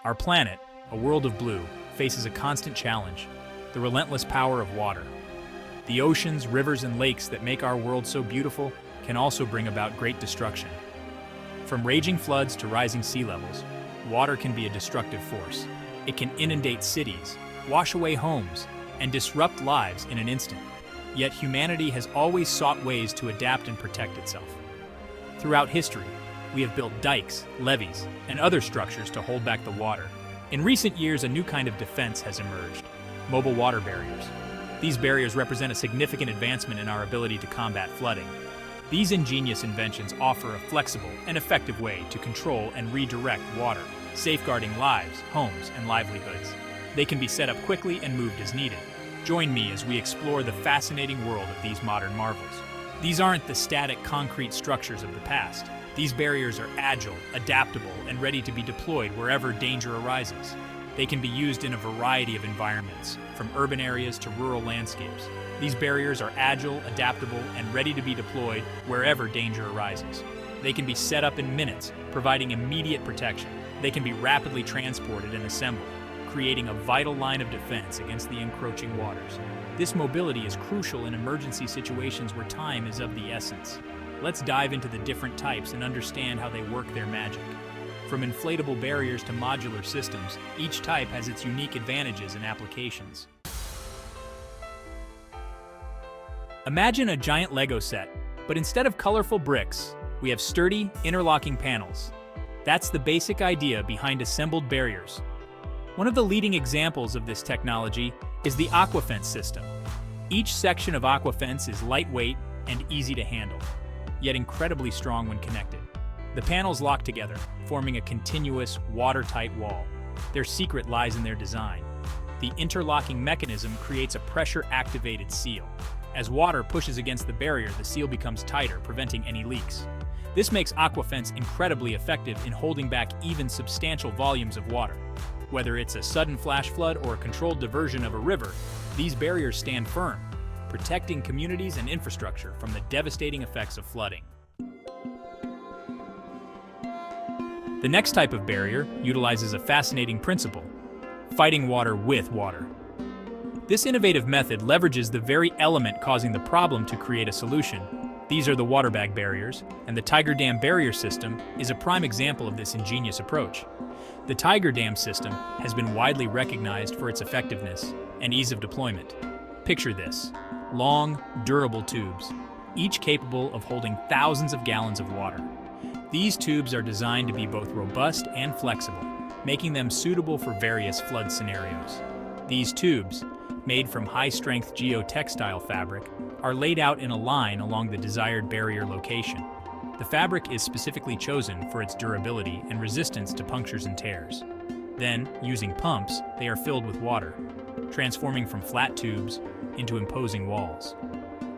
Our planet, a world of blue, faces a constant challenge: the relentless power of water. The oceans, rivers, and lakes that make our world so beautiful can also bring about great destruction. From raging floods to rising sea levels, water can be a destructive force. It can inundate cities, wash away homes, and disrupt lives in an instant. Yet humanity has always sought ways to adapt and protect itself. Throughout history, we have built dikes, levees, and other structures to hold back the water. In recent years, a new kind of defense has emerged: mobile water barriers. These barriers represent a significant advancement in our ability to combat flooding. These ingenious inventions offer a flexible and effective way to control and redirect water, safeguarding lives, homes, and livelihoods. They can be set up quickly and moved as needed. Join me as we explore the fascinating world of these modern marvels. These aren't the static concrete structures of the past. These barriers are agile, adaptable, and ready to be deployed wherever danger arises. They can be used in a variety of environments, from urban areas to rural landscapes. These barriers are agile, adaptable, and ready to be deployed wherever danger arises. They can be set up in minutes, providing immediate protection. They can be rapidly transported and assembled, creating a vital line of defense against the encroaching waters. This mobility is crucial in emergency situations where time is of the essence. Let's dive into the different types and understand how they work their magic. From inflatable barriers to modular systems, each type has its unique advantages and applications. Imagine a giant Lego set, but instead of colorful bricks, we have sturdy, interlocking panels. That's the basic idea behind assembled barriers. One of the leading examples of this technology is the Aquafence system. Each section of Aquafence is lightweight and easy to handle, yet incredibly strong when connected. The panels lock together, forming a continuous, watertight wall. Their secret lies in their design. The interlocking mechanism creates a pressure-activated seal. As water pushes against the barrier, the seal becomes tighter, preventing any leaks. This makes Aquafence incredibly effective in holding back even substantial volumes of water. Whether it's a sudden flash flood or a controlled diversion of a river, these barriers stand firm, protecting communities and infrastructure from the devastating effects of flooding. The next type of barrier utilizes a fascinating principle: fighting water with water. This innovative method leverages the very element causing the problem to create a solution. These are the water bag barriers, and the Tiger Dam barrier system is a prime example of this ingenious approach. The Tiger Dam system has been widely recognized for its effectiveness and ease of deployment. Picture this: long, durable tubes, each capable of holding thousands of gallons of water. These tubes are designed to be both robust and flexible, making them suitable for various flood scenarios. These tubes, made from high-strength geotextile fabric, are laid out in a line along the desired barrier location. The fabric is specifically chosen for its durability and resistance to punctures and tears. Then, using pumps, they are filled with water, transforming from flat tubes into imposing walls.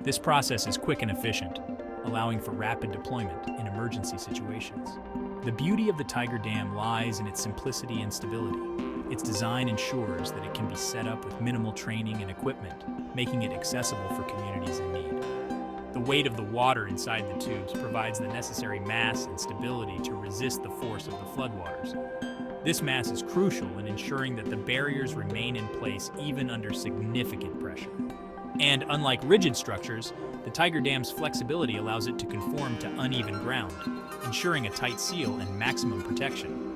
This process is quick and efficient, allowing for rapid deployment in emergency situations. The beauty of the Tiger Dam lies in its simplicity and stability. Its design ensures that it can be set up with minimal training and equipment, making it accessible for communities in need. The weight of the water inside the tubes provides the necessary mass and stability to resist the force of the floodwaters. This mass is crucial in ensuring that the barriers remain in place even under significant pressure. And unlike rigid structures, the Tiger Dam's flexibility allows it to conform to uneven ground, ensuring a tight seal and maximum protection.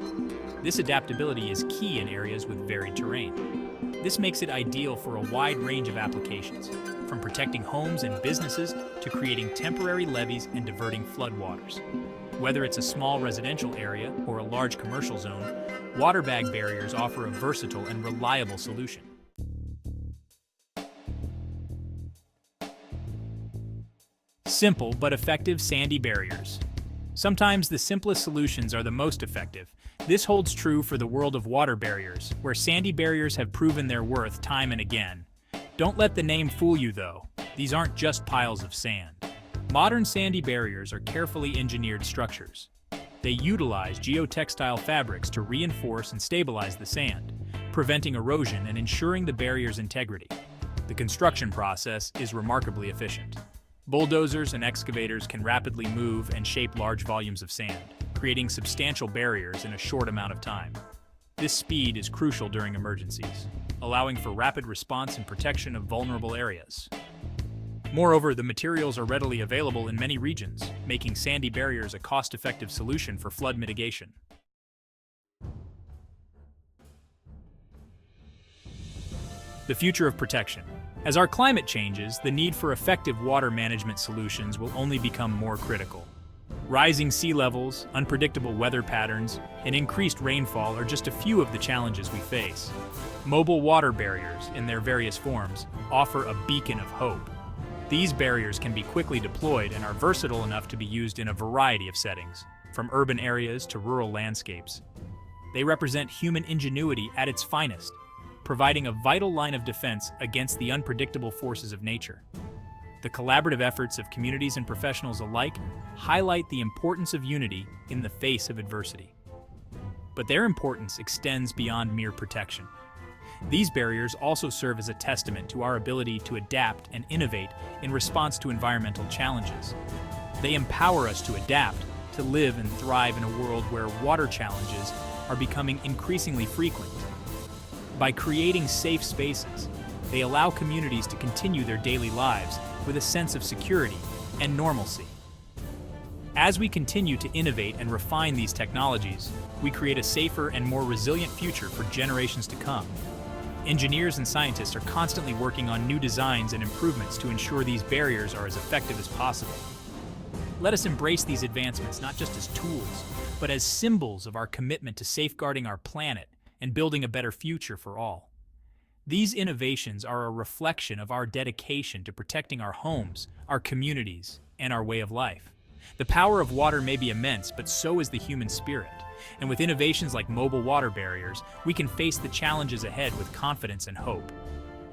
This adaptability is key in areas with varied terrain. This makes it ideal for a wide range of applications, from protecting homes and businesses to creating temporary levees and diverting floodwaters. Whether it's a small residential area or a large commercial zone, water bag barriers offer a versatile and reliable solution. Simple but effective sandy barriers. Sometimes the simplest solutions are the most effective. This holds true for the world of water barriers, where sandy barriers have proven their worth time and again. Don't let the name fool you, though. These aren't just piles of sand. Modern sandy barriers are carefully engineered structures. They utilize geotextile fabrics to reinforce and stabilize the sand, preventing erosion and ensuring the barrier's integrity. The construction process is remarkably efficient. Bulldozers and excavators can rapidly move and shape large volumes of sand, creating substantial barriers in a short amount of time. This speed is crucial during emergencies, allowing for rapid response and protection of vulnerable areas. Moreover, the materials are readily available in many regions, making sandy barriers a cost-effective solution for flood mitigation. The future of protection. As our climate changes, the need for effective water management solutions will only become more critical. Rising sea levels, unpredictable weather patterns, and increased rainfall are just a few of the challenges we face. Mobile water barriers, in their various forms, offer a beacon of hope. These barriers can be quickly deployed and are versatile enough to be used in a variety of settings, from urban areas to rural landscapes. They represent human ingenuity at its finest, providing a vital line of defense against the unpredictable forces of nature. The collaborative efforts of communities and professionals alike highlight the importance of unity in the face of adversity. But their importance extends beyond mere protection. These barriers also serve as a testament to our ability to adapt and innovate in response to environmental challenges. They empower us to adapt, to live and thrive in a world where water challenges are becoming increasingly frequent. By creating safe spaces, they allow communities to continue their daily lives with a sense of security and normalcy. As we continue to innovate and refine these technologies, we create a safer and more resilient future for generations to come. Engineers and scientists are constantly working on new designs and improvements to ensure these barriers are as effective as possible. Let us embrace these advancements not just as tools, but as symbols of our commitment to safeguarding our planet and building a better future for all. These innovations are a reflection of our dedication to protecting our homes, our communities, and our way of life. The power of water may be immense, but so is the human spirit. And with innovations like mobile water barriers, we can face the challenges ahead with confidence and hope.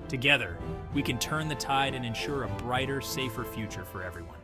Together, we can turn the tide and ensure a brighter, safer future for everyone.